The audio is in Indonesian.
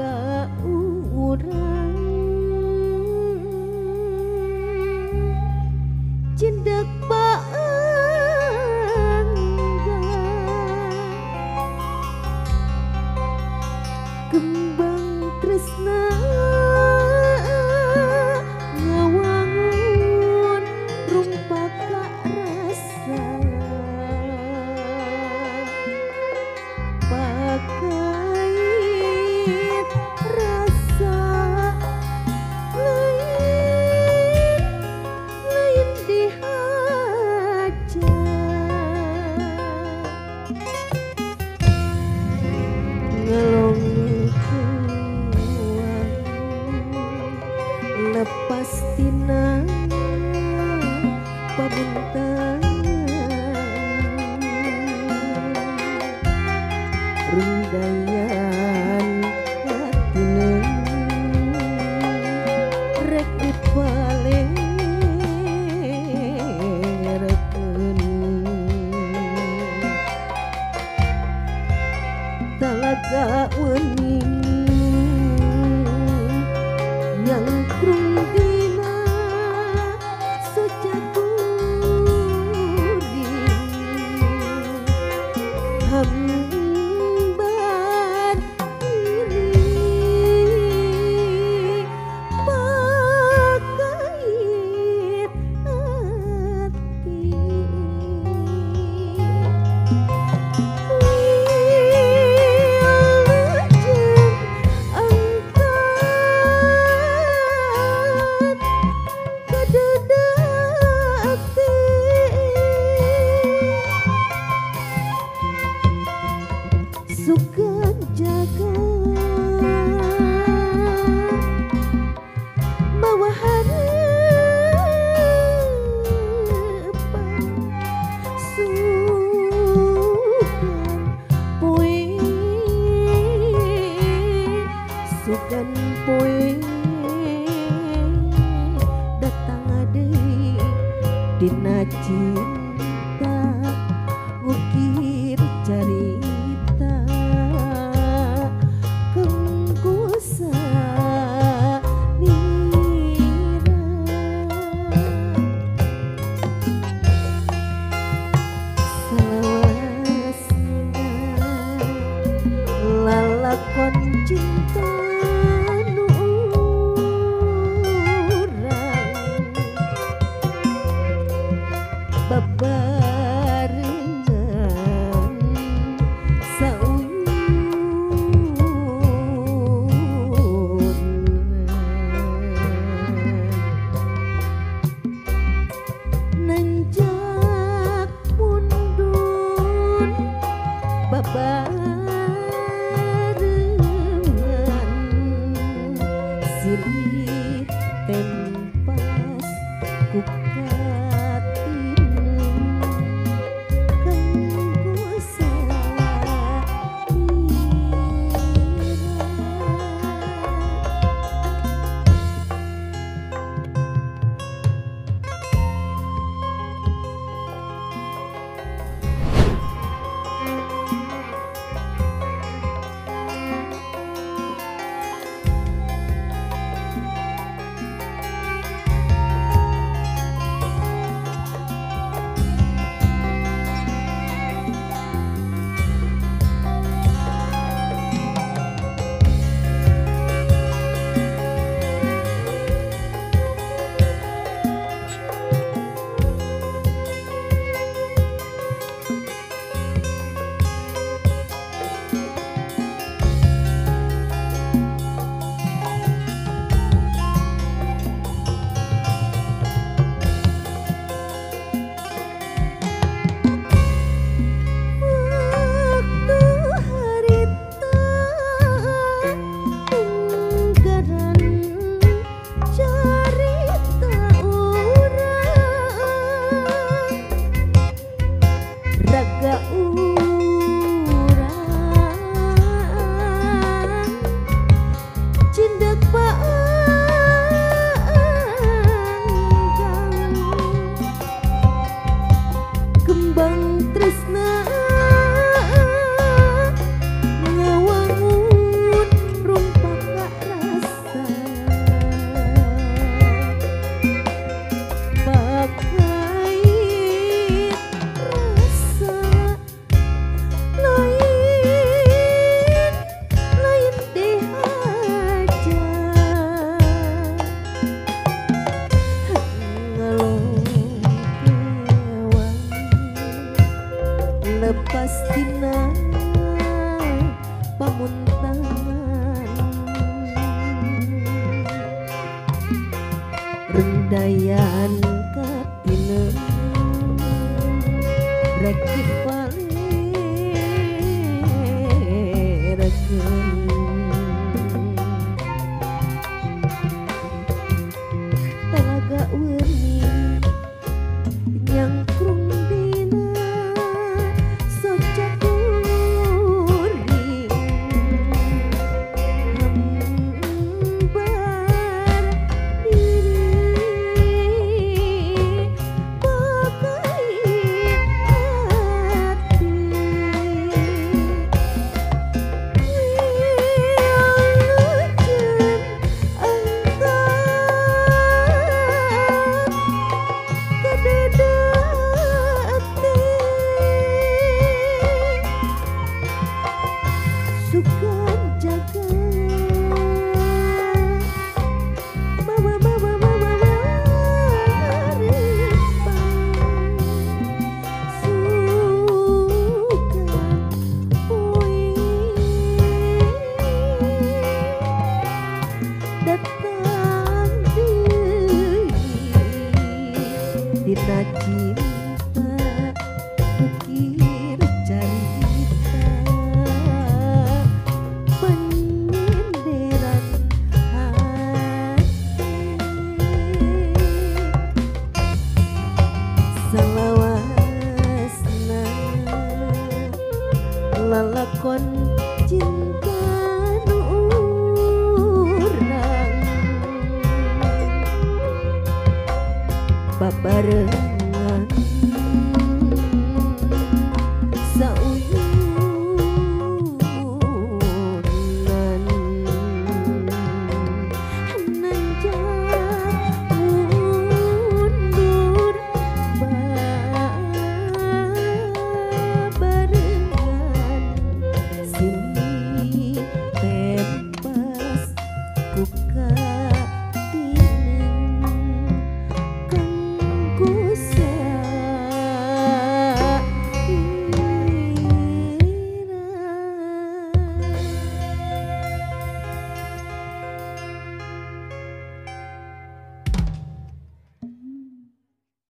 talaga urang cendak paenggan kembang tresna ngawangun rumpaka rasa pakait rasa lain dihaja ngelong lepas tina pabuntan rundayan hatina rek dipalerekeun talaga wening nyangkrung dina sejabudi hambar diri pakait hati suka jaga bawa harapan sugan poe datang deui dina cinta ukir carita kanggo salira salawasna lalakon cinta nu urang babarengan nanjak mundur babarengan sirih tempas ku katinun kanggo salira tresna ngawangun rumpaka dayan katine rek dipalerekeun telaga weuni nyangkrung dina sojak kuring hambar diri pakai hati wilujeun angkat kededati sukan jaga datang deui dina cinta ukir carita penyindiran hati salawasna lalakon cinta nu urang babarengan sauyunan nanjak mundur babarengan silih tempas ku